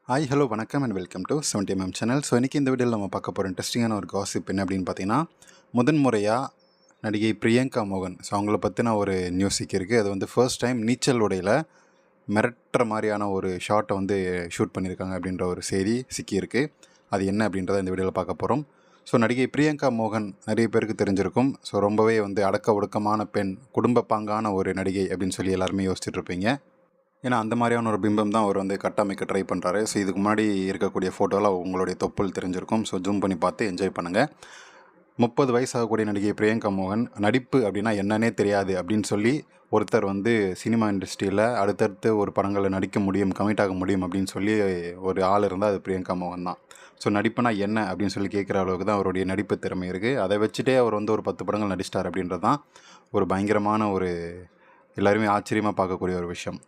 Hi hello வணக்கம் and welcome to 70mm channel. So இன்றைக்கி இந்த வீடியோவில் நம்ம பார்க்க போகிற இன்ட்ரெஸ்டிங்கான ஒரு காசிப் என்ன அப்படின்னு பார்த்தீங்கன்னா, முதன்முறையாக நடிகை பிரியங்கா மோகன் ஸோ அவங்கள பற்றின ஒரு நியூஸ் இருக்குது. அது வந்து ஃபர்ஸ்ட் டைம் நீச்சல் உடையில் மிரட்டுற மாதிரியான ஒரு ஷாட்டை வந்து ஷூட் பண்ணியிருக்காங்க அப்படின்ற ஒரு செய்தி சிக்கியிருக்கு. அது என்ன அப்படின்றத இந்த வீடியோவில் பார்க்க போகிறோம். ஸோ நடிகை பிரியங்கா மோகன் நிறைய பேருக்கு தெரிஞ்சிருக்கும். ஸோ ரொம்பவே வந்து அடக்க ஒடுக்கமான பெண், குடும்ப பாங்கான ஒரு நடிகை அப்படின்னு சொல்லி எல்லாருமே யோசிச்சுட்டு இருப்பீங்க. ஏன்னா அந்த மாதிரியான ஒரு பிம்பம் தான் அவர் வந்து கட்டமைக்க ட்ரை பண்ணுறாரு. ஸோ இதுக்கு முன்னாடி இருக்கக்கூடிய ஃபோட்டோவில் உங்களுடைய தொப்புள் தெரிஞ்சிருக்கும். ஸோ ஜூம் பண்ணி பார்த்து என்ஜாய் பண்ணுங்கள். 30 வயசு ஆகக்கூடிய நடிகை பிரியங்கா மோகன் நடிப்பு அப்படின்னா என்னன்னே தெரியாது அப்படின்னு சொல்லி ஒருத்தர் வந்து சினிமா இண்டஸ்ட்ரியில் அடுத்தடுத்து ஒரு படங்களில் நடிக்க முடியும், கமிட் ஆக முடியும் அப்படின்னு சொல்லி ஒரு ஆள் இருந்தால் அது பிரியங்கா மோகன் தான். ஸோ நடிப்புனா என்ன அப்படின்னு சொல்லி கேட்குற அளவுக்கு தான் அவருடைய நடிப்பு திறமை இருக்குது. அதை வச்சுட்டே அவர் வந்து ஒரு 10 படங்கள் நடிச்சிட்டார் அப்படின்றது தான் ஒரு பயங்கரமான ஒரு எல்லாருமே ஆச்சரியமாக பார்க்கக்கூடிய ஒரு விஷயம்.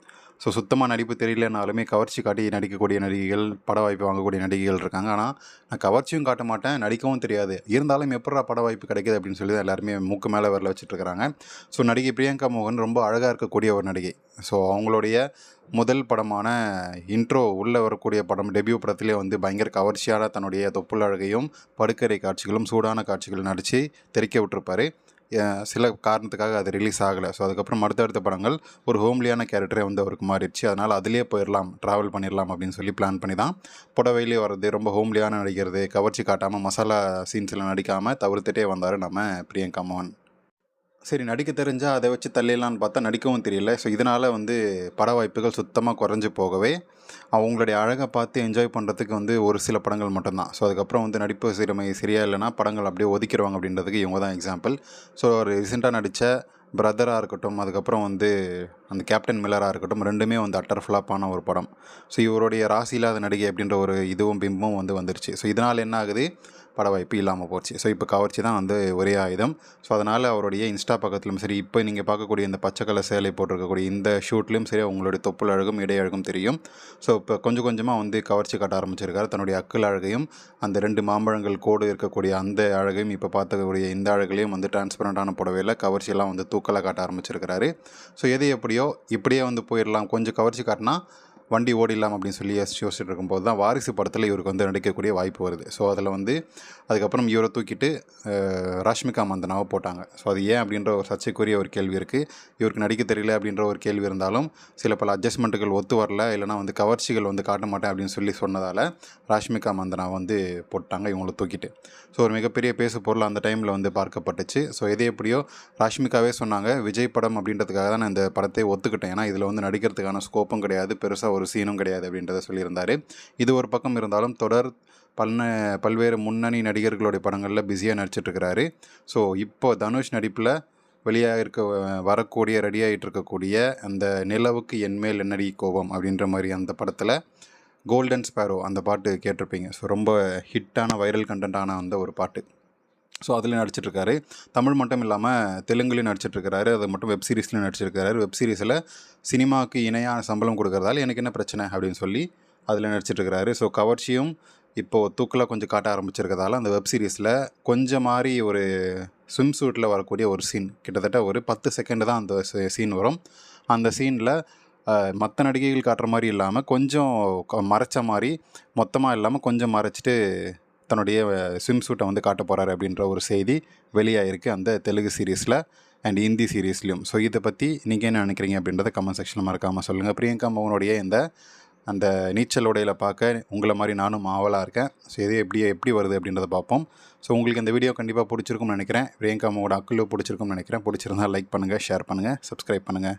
ஸோ சுத்தமாக நடிப்பு தெரியலனாலுமே கவர்ச்சி காட்டி நடிக்கக்கூடிய நடிகைகள், பட வாய்ப்பு வாங்கக்கூடிய நடிகைகள் இருக்காங்க. ஆனால் நான் கவர்ச்சியும் காட்ட மாட்டேன், நடிக்கவும் தெரியாது, இருந்தாலும் எப்படா பட வாய்ப்பு கிடைக்கிது அப்படின்னு சொல்லி எல்லாருமே மூக்கு மேலே வரல வச்சுட்ருக்கிறாங்க. ஸோ நடிகை பிரியங்கா மோகன் ரொம்ப அழகாக இருக்கக்கூடிய ஒரு நடிகை. ஸோ அவங்களுடைய முதல் படமான இன்ட்ரோ உள்ளே வரக்கூடிய படம் டெபியூ படத்திலே வந்து பயங்கர கவர்ச்சியான தன்னுடைய தொப்புள் அழகையும் படுக்கறை காட்சிகளும் சூடான காட்சிகள் நடித்து தெறிக்க விட்டுருப்பார். சில காரணத்துக்காக அது ரிலீஸ் ஆகலை. ஸோ அதுக்கப்புறம் அடுத்தடுத்த படங்கள் ஒரு ஹோம்லியான கேரக்டரே வந்து அவருக்கு மாறிடுச்சு. அதனால் அதிலே போயிடலாம், ட்ராவல் பண்ணிடலாம் அப்படின்னு சொல்லி பிளான் பண்ணி தான் புடவையிலே வர்றது, ரொம்ப ஹோம்லியான நடிக்கிறது, கவர்ச்சி காட்டாமல் மசாலா சீன்ஸில் நடிக்காமல் தவிர்த்துட்டே வந்தார் நம்ம பிரியங்கா மோகன். சரி, நடிக்க தெரிஞ்சால் அதை வச்சு தள்ளிடலான்னு பார்த்தா நடிக்கவும் தெரியல. ஸோ இதனால் வந்து பட வாய்ப்புகள் சுத்தமாக குறைஞ்சி போகவே அவங்களுடைய அழகை பார்த்து என்ஜாய் பண்ணுறதுக்கு வந்து ஒரு சில படங்கள் மட்டும்தான். ஸோ அதுக்கப்புறம் வந்து நடிப்பு திறமை சரியாக இல்லைனா படங்கள் அப்படியே ஒதுக்கிடுவாங்க அப்படின்றதுக்கு இவங்க தான் எக்ஸாம்பிள். ஸோ ஒரு ரீசெண்டாக நடித்த பிரதராக இருக்கட்டும், அதுக்கப்புறம் வந்து அந்த கேப்டன் மில்லராக இருக்கட்டும், ரெண்டுமே வந்து அட்டர் ஃப்ளாப்பான ஒரு படம். ஸோ இவருடைய ராசி இல்லாத நடிகை அப்படின்ற ஒரு இதுவும் பிம்பமும் வந்து வந்துருச்சு. ஸோ இதனால் என்ன ஆகுது, பட வாய்ப்பு இல்லாமல் போச்சு. ஸோ இப்போ கவர்ச்சி தான் வந்து ஒரே ஆயுதம். ஸோ அதனால் அவருடைய இன்ஸ்டா பக்கத்திலும் சரி, இப்போ நீங்கள் பார்க்கக்கூடிய இந்த பச்சை கலர் சேலை போட்டிருக்கக்கூடிய இந்த ஷூட்லேயும் சரி அவங்களுடைய தொப்புள் அழகும் இடை அழகும் தெரியும். ஸோ இப்போ கொஞ்சம் கொஞ்சமாக வந்து கவர்ச்சி காட்ட ஆரம்பிச்சிருக்காரு. தன்னுடைய அக்குள் அழகையும் அந்த 2 மாம்பழங்கள் கோடு இருக்கக்கூடிய அந்த அழகையும் இப்போ பார்க்கக்கூடிய இந்த அழகையும் வந்து டிரான்ஸ்பரண்டான புடவையில் கவர்ச்சியெல்லாம் வந்து தூக்கலாக காட்ட ஆரம்பிச்சிருக்கிறாரு. ஸோ எது எப்படியோ இப்படியே வந்து போயிடலாம், கொஞ்சம் கவர்ச்சி காட்டினா வண்டி ஓடிடலாம் அப்படின்னு சொல்லி யோசிச்சுட்டு இருக்கும்போது தான் வாரிசு படத்தில் இவருக்கு வந்து நடிக்கக்கூடிய வாய்ப்பு வருது. ஸோ அதில் வந்து அதுக்கப்புறம் இவரை தூக்கிட்டு ராஷ்மிகா மந்தனாவை போட்டாங்க. ஸோ அது ஏன் அப்படின்ற ஒரு சர்ச்சைக்குரிய ஒரு கேள்வி இருக்குது. இவருக்கு நடிக்க தெரியல அப்படின்ற ஒரு கேள்வி இருந்தாலும் சில பல அட்ஜஸ்ட்மெண்ட்டுகள் ஒத்து வரல, இல்லைனா வந்து கவர்ச்சிகள் வந்து காட்ட மாட்டேன் அப்படின்னு சொல்லி சொன்னதால் ராஷ்மிகா மந்தனா வந்து போட்டாங்க இவங்களை தூக்கிட்டு. ஸோ ஒரு மிகப்பெரிய பேசு பொருள் அந்த டைமில் வந்து பார்க்கப்பட்டுச்சு. ஸோ எது எப்படியோ ராஷ்மிகாவே சொன்னாங்க, விஜய் படம் அப்படின்றதுக்காக தான் நான் இந்த படத்தை ஒத்துக்கிட்டேன், ஏன்னா இதில் வந்து நடிக்கிறதுக்கான ஸ்கோப்பும் கிடையாது, பெருசாக ஒரு சீனும் கிடையாது அப்படின்றத சொல்லியிருந்தார். இது ஒரு பக்கம் இருந்தாலும் பல்வேறு முன்னணி நடிகர்களுடைய படங்களில் பிஸியாக நடிச்சிட்ருக்கிறாரு. ஸோ இப்போ தனுஷ் நடிப்பில் வரக்கூடிய ரெடியாகிட்டு இருக்கக்கூடிய அந்த நிலவுக்கு என்மேல் என்னடி கோபம் அப்படின்ற மாதிரி அந்த படத்தில் கோல்டன் ஸ்பேரோ அந்த பாட்டு கேட்டிருப்பீங்க. ஸோ ரொம்ப ஹிட்டான வைரல் கண்டென்ட்டான அந்த ஒரு பாட்டு. ஸோ அதில் நடிச்சிட்ருக்காரு. தமிழ் மட்டும் இல்லாமல் தெலுங்குலேயும் நடிச்சிட்ருக்கிறாரு. அது மட்டும் வெப் சீரிஸ்லையும் நடிச்சிருக்கிறாரு. வெப் சீரிஸில் சினிமாவுக்கு இணையான சம்பளம் கொடுக்குறதால எனக்கு என்ன பிரச்சனை அப்படின்னு சொல்லி அதில் நடிச்சிட்ருக்கிறாரு. ஸோ கவர்ச்சியும் இப்போது தூக்கலாக கொஞ்சம் காட்ட ஆரம்பிச்சிருக்கிறதால அந்த வெப் சீரிஸில் கொஞ்சம் மாதிரி ஒரு ஸ்விம் சூட்டில் வரக்கூடிய ஒரு சீன், கிட்டத்தட்ட ஒரு 10 செகண்டு தான் அந்த சீன் வரும். அந்த சீனில் மற்ற நடிகைகள் காட்டுற மாதிரி இல்லாமல் கொஞ்சம் மறைச்ச மாதிரி, மொத்தமாக இல்லாமல் கொஞ்சம் மறைச்சிட்டு தன்னுடைய ஸ்விம் சூட்டை வந்து காட்ட போகிறாரு அப்படின்ற ஒரு செய்தி வெளியாகிருக்கு அந்த தெலுங்கு சீரீஸில் அண்ட் ஹிந்தி சீரீஸ்லையும். ஸோ இதை பற்றி நீங்கள் என்ன நினைக்கிறீங்க அப்படின்றத கமெண்ட் செக்ஷனில் மறக்காமல் சொல்லுங்கள். பிரியங்கா மோகனுடைய அந்த நீச்சல் உடையில் பார்க்க உங்களை மாதிரி நானும் ஆவலாக இருக்கேன். ஸோ இது எப்படி வருது அப்படின்றத பார்ப்போம். ஸோ உங்களுக்கு இந்த வீடியோ கண்டிப்பாக பிடிச்சிருக்கும்னு நினைக்கிறேன். பிரியங்கா மோகனோட அக்குள்ளே பிடிச்சிருக்கும்னு நினைக்கிறேன். பிடிச்சிருந்தால் லைக் பண்ணுங்கள், ஷேர் பண்ணுங்கள், சப்ஸ்கிரைப் பண்ணுங்கள்.